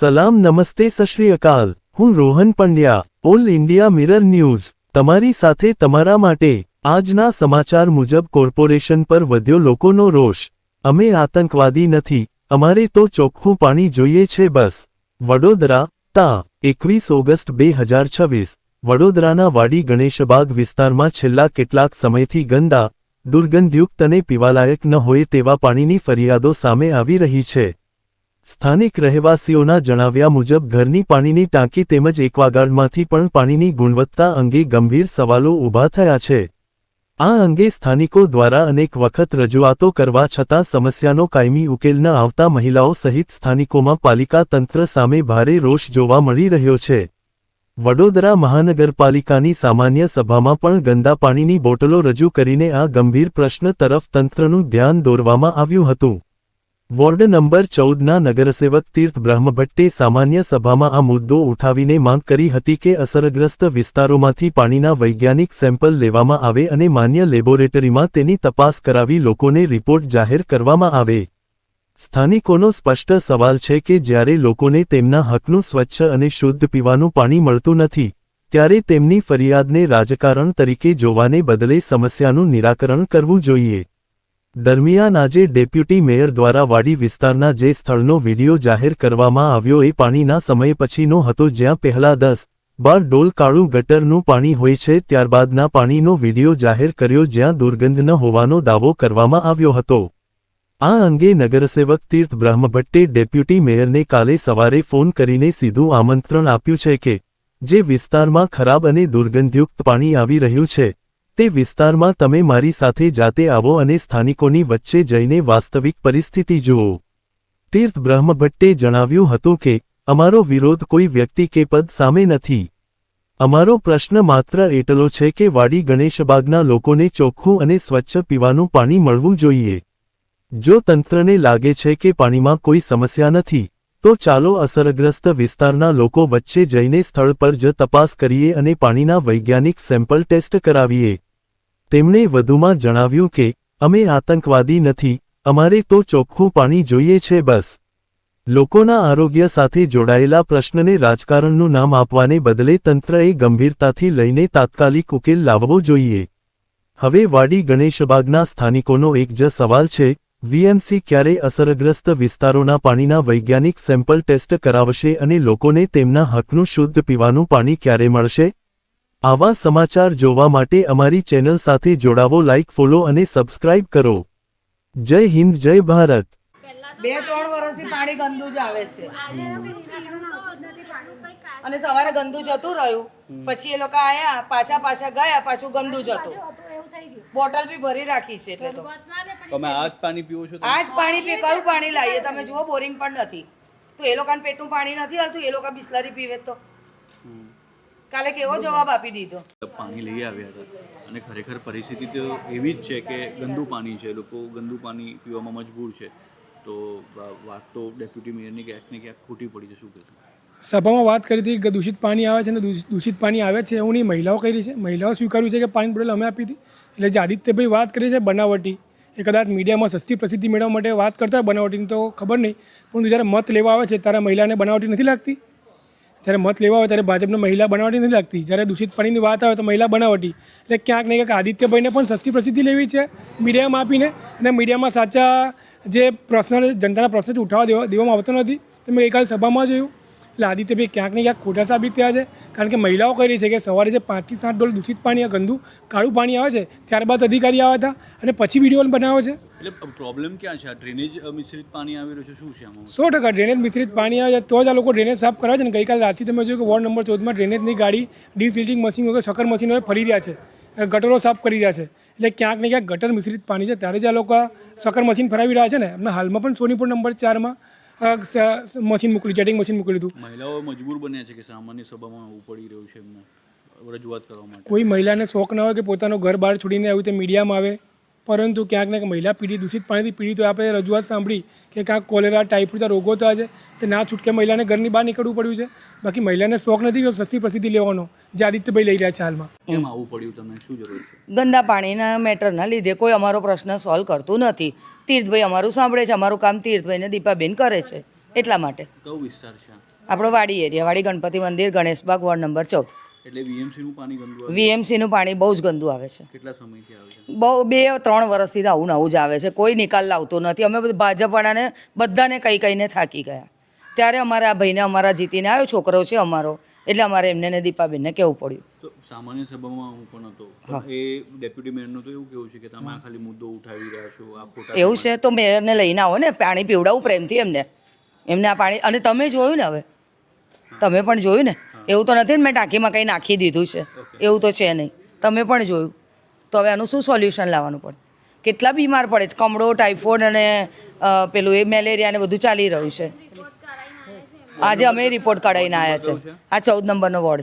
સલામ નમસ્તે સત શ્રી અકાલ। હું Rohan Pandya, all India mirror news તમારી સાથે તમારા માટે। આજના સમાચાર મુજબ કોર્પોરેશન પર વધ્યો લોકોનો રોષ। અમે આતંકવાદી નથી, અમારે તો ચોખ્ખું પાણી જોઈએ છે બસ। વડોદરા તા 21 ઓગસ્ટ 2026 વડોદરાના વાડી ગણેશબાગ વિસ્તારમાં છેલ્લા કેટલાક સમયથી ગંદા, દુર્ગંધયુક્ત અને પીવાલાયક ન હોય તેવા પાણીની ફરિયાદો સામે આવી રહી છે। સ્થાનિક રહેવાસીઓના જણાવ્યા મુજબ ઘરની પાણીની ટાંકી તેમજ એક્વાગાર્ડમાંથી પણ પાણીની ગુણવત્તા અંગે ગંભીર સવાલો ઊભા થયા છે। આ અંગે સ્થાનિકો દ્વારા અનેક વખત રજૂઆતો કરવા છતાં સમસ્યાનો કાયમી ઉકેલ ન આવતા મહિલાઓ સહિત સ્થાનિકોમાં પાલિકા તંત્ર સામે ભારે રોષ જોવા મળી રહ્યો છે। વડોદરા મહાનગરપાલિકાની સામાન્ય સભામાં પણ ગંદા પાણીની બોટલો રજૂ કરીને આ ગંભીર પ્રશ્ન તરફ તંત્રનું ધ્યાન દોરવામાં આવ્યું હતું। વોર્ડ નંબર 14ના નગરસેવક તીર્થ બ્રહ્મભટ્ટે સામાન્ય સભામાં આ મુદ્દો ઉઠાવીને માંગ કરી હતી કે અસરગ્રસ્ત વિસ્તારોમાંથી પાણીના વૈજ્ઞાનિક સેમ્પલ લેવામાં આવે અને માન્ય લેબોરેટરીમાં તેની તપાસ કરાવી લોકોને રિપોર્ટ જાહેર કરવામાં આવે। સ્થાનિકોનો સ્પષ્ટ સવાલ છે કે જ્યારે લોકોને તેમના હકનું સ્વચ્છ અને શુદ્ધ પીવાનું પાણી મળતું નથી, ત્યારે તેમની ફરિયાદને રાજકારણ તરીકે જોવાને બદલે સમસ્યાનું નિરાકરણ કરવું જોઈએ। દરમિયાન આજે ડેપ્યુટી મેયર દ્વારા વાડી વિસ્તારના જે સ્થળનો વિડીયો જાહેર કરવામાં આવ્યો એ પાણીના સમય પછીનો હતો, જ્યાં પહેલા 10-12 ડોલ કાળું ગટરનું પાણી હોય છે। ત્યારબાદના પાણીનો વિડીયો જાહેર કર્યો જ્યાં દુર્ગંધ ન હોવાનો દાવો કરવામાં આવ્યો હતો। આ અંગે નગરસેવક તીર્થ બ્રહ્મભટ્ટે ડેપ્યુટી મેયરને કાલે સવારે ફોન કરીને સીધું આમંત્રણ આપ્યું છે કે જે વિસ્તારમાં ખરાબ અને દુર્ગંધયુક્ત પાણી આવી રહ્યું છે તે વિસ્તારમાં તમે મારી સાથે જાતે આવો અને સ્થાનિકોની વચ્ચે જઈને વાસ્તવિક પરિસ્થિતિ જુઓ। તીર્થ બ્રહ્મભટ્ટે જણાવ્યું હતું કે અમારો વિરોધ કોઈ વ્યક્તિ કે પદ સામે નથી। અમારો પ્રશ્ન માત્ર એટલો છે કે વાડી ગણેશબાગના લોકોને ચોખ્ખું અને સ્વચ્છ પીવાનું પાણી મળવું જોઈએ। જો તંત્રને લાગે છે કે પાણીમાં કોઈ સમસ્યા નથી, તો ચાલો અસરગ્રસ્ત વિસ્તારના લોકો વચ્ચે જઈને સ્થળ પર જ તપાસ કરીએ અને પાણીના વૈજ્ઞાનિક સેમ્પલ ટેસ્ટ કરાવીએ। તેમણે વધુમાં જણાવ્યું કે અમે આતંકવાદી નથી, અમારે તો ચોખ્ખું પાણી જોઈએ છે બસ। લોકોના આરોગ્ય સાથે જોડાયેલા પ્રશ્નને રાજકારણનું નામ આપવાને બદલે તંત્રએ ગંભીરતાથી લઈને તાત્કાલિક ઉકેલ લાવવો જોઈએ। હવે વાડી ગણેશબાગના સ્થાનિકોનો એક જ સવાલ છે, વીએમસી ક્યારે અસરગ્રસ્ત વિસ્તારોના પાણીના વૈજ્ઞાનિક સેમ્પલ ટેસ્ટ કરાવશે અને લોકોને તેમના હકનું શુદ્ધ પીવાનું પાણી ક્યારે મળશે? આવા સમાચાર જોવા માટે અમારી ચેનલ સાથે જોડાવો, લાઇક, ફોલો અને સબસ્ક્રાઇબ કરો। જય હિન્દ, જય ભારત। 2-3 વર્ષથી પાણી ગંદુ જ આવે છે અને સવારે ગંદુ જતું રહ્યું, પછી એ લોકો આયા પાછા ગયા, પાછું ગંદુ જતું। બોટલ બી ભરી રાખી છે એટલે તો તમે આ જ પાણી પીવો છો? આ જ પાણી પીએ। કયું પાણી લાવીએ? તમે જુઓ, બોરિંગ પણ નથી તો એ લોકોને પેટનું પાણી નથી હાલતું, એ લોકો બિસ્લરી પીવે તો કાલે કેવો જવાબ આપી દીધો। પાણી લઈ આવ્યા હતા અને ખરેખર પરિસ્થિતિ તો એવી જ છે કે ગંદુ પાણી છે, લોકો ગંદુ પાણી પીવામાં મજબૂર છે। તો વાત તો ડેપ્યુટી મેયરની ક્યાંક ને ક્યાંક ખોટી પડી છે। શું કહેશું? સભામાં વાત કરી હતી કે દૂષિત પાણી આવે છે અને દૂષિત પાણી આવે છે એવું નહીં, મહિલાઓ કરી છે, મહિલાઓ સ્વીકાર્યું છે કે પાણી બોટલ અમે આપી હતી। એટલે જે આદિત્યભાઈ વાત કરી છે બનાવટી, એ કદાચ મીડિયામાં સસ્તી પ્રસિદ્ધિ મેળવવા માટે વાત કરતા હોય બનાવટીની તો ખબર નહીં, પણ જ્યારે મત લેવા આવે છે ત્યારે મહિલાને બનાવટી નથી લાગતી? જ્યારે મત લેવા આવે ત્યારે ભાજપને મહિલા બનાવટી નથી લાગતી, જ્યારે દૂષિત પાણીની વાત આવે તો મહિલા બનાવટી। એટલે ક્યાંક ને ક્યાંક આદિત્યભાઈને પણ સસ્તી પ્રસિદ્ધિ લેવી છે મીડિયામાં આપીને, અને મીડિયામાં સાચા જે પ્રશ્ન જનતાના પ્રશ્ન ઉઠાવવા દેવામાં આવતા નથી। તો મેં ગઈકાલે સભામાં જોયું, એટલે આદિત્યભાઈ ક્યાંક ને ક્યાંક ખોટા સાબિત થયા છે। કારણ કે મહિલાઓ કહી રહી છે કે સવારે જે 5 થી 7 ડોલ દૂષિત પાણી, ગંદુ કાળું પાણી આવે છે, ત્યારબાદ અધિકારી આવ્યા હતા અને પછી વિડીયો બનાવ્યો છે। એટલે પ્રોબ્લેમ ક્યાં છે? આ ડ્રેનેજ મિશ્રિત પાણી આવી રહ્યું છે, શું છે આમાં? 100% ડ્રેનેજ મિશ્રિત પાણી આવે છે તો જ આ લોકો ડ્રેનેજ સાફ કરાવે છે ને। ગઈકાલે રાતથી તમે જોયું કે વોર્ડ નંબર 14માં ડ્રેનેજની ગાડી ડિસિલ્ટિંગ મશીન વગર શક્કર મશીનો ફરી રહ્યા છે, ગટરો સાફ કરી રહ્યા છે। એટલે ક્યાંક ને ક્યાંક ગટર મિશ્રિત પાણી છે ત્યારે જ આ લોકો શક્કર મશીન ફરાવી રહ્યા છે ને। એમના હાલમાં પણ સોનીપુર નંબર 4માં મશીન મોકલી, જેટિંગ મશીન મોકલ્યું હતું। મહિલાઓ મજબૂર બન્યા છે કે સામાન્ય સભામાં આવવું પડી રહ્યું છે એમને રજૂઆત કરવા માટે? કોઈ મહિલાને શોખ ના હોય કે પોતાનો ઘર બહાર છોડીને આવી રીતે મીડિયામાં આવે, પરંતુ ક્યાંક ને ક્યાંક મહિલા પીડિત, દૂષિત પાણીથી પીડિત હોય, આપણે રજૂઆત સાંભળી કે ક્યાંક કોલેરા, ટાઇફોઇડના રોગો થયા છે, તે ના છૂટકે મહિલાને ઘરની બહાર નીકળવું પડ્યું છે। બાકી મહિલાને શોખ નથી સસ્તી પ્રસિદ્ધિ લેવાનો, જે આદિત્યભાઈ લઈ રહ્યા છે હાલમાં। કેમ આવવું પડ્યું તમને? શું જરૂર છે? ગંદા પાણીના મેટરના લીધે કોઈ અમારો પ્રશ્ન સોલ્વ કરતું નથી। તીર્થભાઈ અમારું સાંભળે છે, અમારું કામ તીર્થભાઈને દીપાબેન કરે છે। એટલા માટે કયો વિસ્તાર છે આ? આપણો વાડી એરિયા, વાડી ગણપતિ મંદિર, ગણેશબાગ, વોર્ડ નંબર 14. એટલે વીએમસીનું પાણી ગંદુ આવે વીએમસીનું પાણી બહુ જ ગંદુ આવે છે. કેટલા સમયથી આવે છે? બહુ 2-3 વર્ષથી તો આવું નવું જ આવે છે, કોઈ નિકાલ લાવતું નથી. અમે બધું ભાજપવાળાને બધાને કહીને થાકી ગયા. ત્યારે અમારે આ ભાઈને અમારા જીતીને આવ્યો છોકરો છે અમારો, એટલે અમારે એમને ને દીપાબેનને કહેવું પડ્યું. તો સામાન્ય સભામાં હું પણ હતો, એ ડેપ્યુટી મેયરનું તો એવું કેવું છે કે તમે આ ખાલી મુદ્દો ઉઠાવી રહ્યા છો, આ ખોટા એવું છે તો મેયરને લઈને આવો ને, પાણી પીવડાવું પ્રેમથી એમને આ પાણી. અને તમે જોયું ને, હવે તમે પણ જોયું ને, એવું તો નથી ને મેં ટાંકીમાં કંઈ નાખી દીધું છે, એવું તો છે નહીં. તમે પણ જોયું. તો હવે આનું શું સોલ્યુશન લાવવાનું પડે? કેટલા બીમાર પડે છે, કમળો, ટાઇફોઇડ અને પેલું એ મેલેરિયા ને બધું ચાલી રહ્યું છે. આજે અમે રિપોર્ટ કઢાવીને આવ્યા છે. આ 14 નંબરનો વોર્ડ